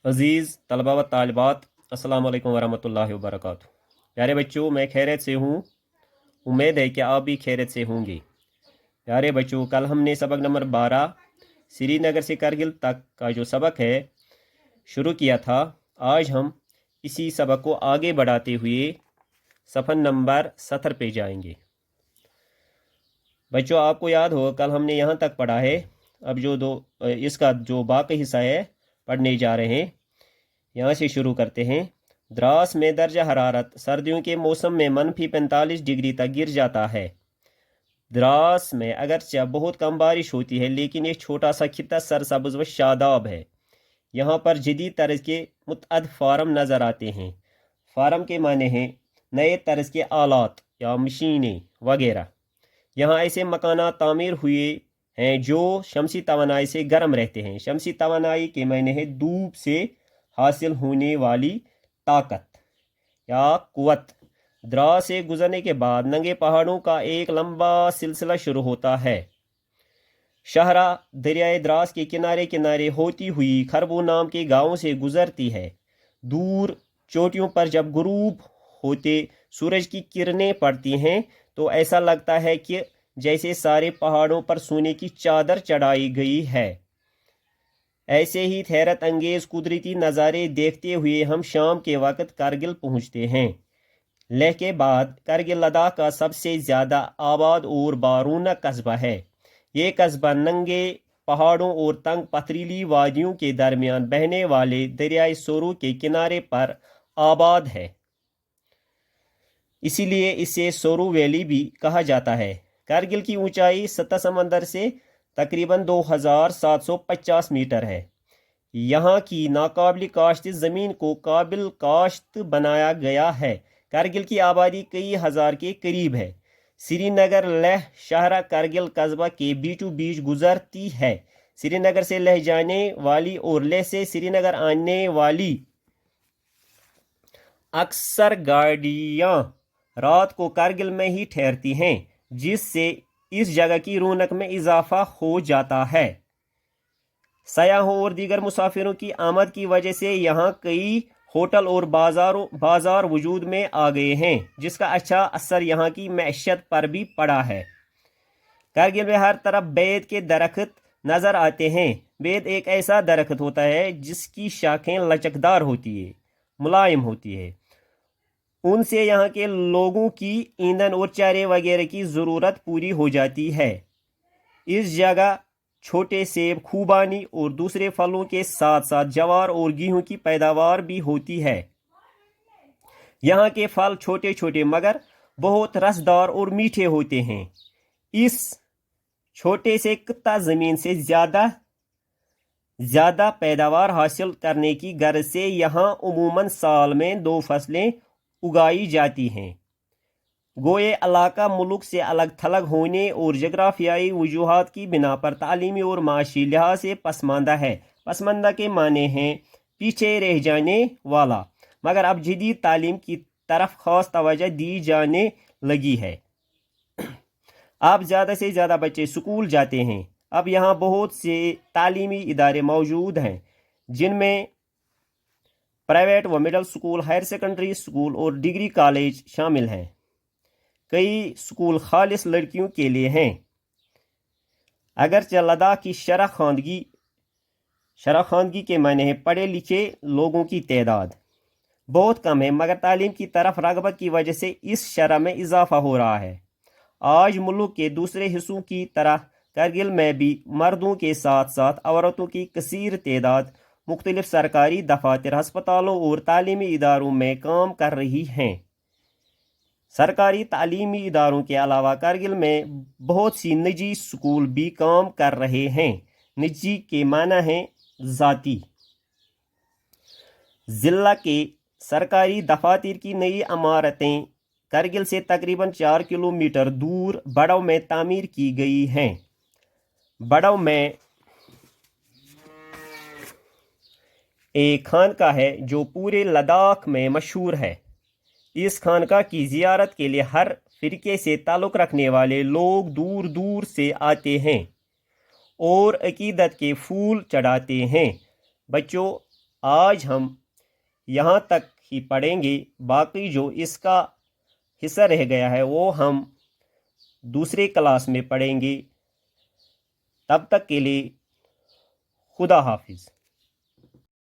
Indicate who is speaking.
Speaker 1: अज़ीज़ तलबा व तालिबात, अस्सलाम वालेकुम वरहमतुल्लाहि वबरकातुहू। प्यारे बच्चों, मैं खैरियत से हूँ। उम्मीद है कि आप भी खैरियत से होंगे। प्यारे बच्चों, कल हमने सबक नंबर 12 श्रीनगर से करगिल तक का जो सबक है शुरू किया था। आज हम इसी सबक को आगे बढ़ाते हुए सफ़र नंबर 70 पे जाएंगे। बच्चों, आपको याद हो कल हमने यहाँ तक पढ़ा है। अब इसका जो बाकी हिस्सा है पढ़ने जा रहे हैं। यहाँ से शुरू करते हैं। द्रास में दर्जा हरारत सर्दियों के मौसम में -45 डिग्री तक गिर जाता है। द्रास में अगरचे बहुत कम बारिश होती है, लेकिन एक छोटा सा खिता सरसब्ज व शादाब है। यहाँ पर जदीद तर्ज के मुतअद्द फार्म नज़र आते हैं। फार्म के माने हैं नए तर्ज के आलात या मशीनें वगैरह। यहाँ ऐसे मकानात तामीर हुए हैं जो शमसी तवानाई से गर्म रहते हैं। शमसी तवानाई के माने हैं धूप से हासिल होने वाली ताकत या कुव्वत। द्रास से गुजरने के बाद नंगे पहाड़ों का एक लंबा सिलसिला शुरू होता है। शहरा दरियाए द्रास के किनारे किनारे होती हुई खरबू नाम के गांवों से गुजरती है। दूर चोटियों पर जब गुरूब होते सूरज की किरणें पड़ती हैं तो ऐसा लगता है कि जैसे सारे पहाड़ों पर सोने की चादर चढ़ाई गई है। ऐसे ही हैरत अंगेज कुदरती नज़ारे देखते हुए हम शाम के वक्त कारगिल पहुंचते हैं। लेह के बाद कारगिल लद्दाख का सबसे ज़्यादा आबाद और बारूना कस्बा है। ये कस्बा नंगे पहाड़ों और तंग पथरीली वादियों के दरमियान बहने वाले दरियाई सोरू के किनारे पर आबाद है, इसीलिए इसे सोरू वैली भी कहा जाता है। कारगिल की ऊंचाई सतह समंदर से तकरीबन 2750 मीटर है। यहाँ की नाकाबिल काश्त ज़मीन को काबिल काश्त बनाया गया है। कारगिल की आबादी कई हज़ार के करीब है। श्रीनगर लेह शाहरा कारगिल कस्बा के बीचों बीच गुजरती है। श्रीनगर से लेह जाने वाली और लेह से श्रीनगर आने वाली अक्सर गाड़ियाँ रात को कारगिल में ही ठहरती हैं, जिससे इस जगह की रौनक में इजाफा हो जाता है। सयाहों और दीगर मुसाफिरों की आमद की वजह से यहाँ कई होटल और बाजार वजूद में आ गए हैं, जिसका अच्छा असर यहाँ की मैशत पर भी पड़ा है। कारगिल में हर तरफ बेद के दरख्त नज़र आते हैं। बेद एक ऐसा दरख्त होता है जिसकी शाखें लचकदार होती है, मुलायम होती है। उनसे यहाँ के लोगों की ईंधन और चारे वगैरह की ज़रूरत पूरी हो जाती है। इस जगह छोटे सेब, खूबानी और दूसरे फलों के साथ साथ जवार और गेहूं की पैदावार भी होती है। यहाँ के फल छोटे छोटे मगर बहुत रसदार और मीठे होते हैं। इस छोटे से कित्ता ज़मीन से ज़्यादा पैदावार हासिल करने की गर्ज से यहाँ उमूमन साल में 2 फसलें उगाई जाती हैं। गोये इलाका मुल्क से अलग थलग होने और जगराफियाई वजूहात की बिना पर तालीमी और माशी लिहाज से पसमानदा है। पसमानदा के माने हैं पीछे रह जाने वाला, मगर अब जदीद तालीम की तरफ खास तवज्जो दी जाने लगी है। अब ज़्यादा से ज़्यादा बच्चे स्कूल जाते हैं। अब यहाँ बहुत से तालीमी इदारे मौजूद हैं, जिनमें प्राइवेट व middle school, higher secondary school और डिग्री कॉलेज शामिल हैं। कई स्कूल खालिस लड़कियों के लिए हैं। अगरचे लद्दाख की शरह खानगी के माने हैं पढ़े लिखे लोगों की तादाद बहुत कम है, मगर तालीम की तरफ रगबत की वजह से इस शरह में इजाफा हो रहा है। आज मुल्क के दूसरे हिस्सों की तरह कारगिल में भी मर्दों के साथ साथ औरतों की कसीर तादाद मुख्तलिफ सरकारी दफातर, हस्पतालों और तालीमी इदारों में काम कर रही हैं। सरकारी तालीमी इदारों के अलावा कारगिल में बहुत सी निजी स्कूल भी काम कर रहे हैं। निजी के माना है ज़ाती। ज़िला के सरकारी दफातर की नई इमारतें कारगिल से तकरीबन 4 किलोमीटर दूर बड़व में तामीर की गई हैं। बड़व में एक खानका है जो पूरे लद्दाख में मशहूर है। इस खानका की ज़ियारत के लिए हर फ़िरके से ताल्लुक़ रखने वाले लोग दूर दूर से आते हैं और अकीदत के फूल चढ़ाते हैं। बच्चों, آج ہم یہاں تک ہی پڑھیں گے، باقی جو اس کا حصہ رہ گیا ہے وہ ہم دوسری کلاس میں پڑھیں گے۔ تب تک کے لیے خدا حافظ۔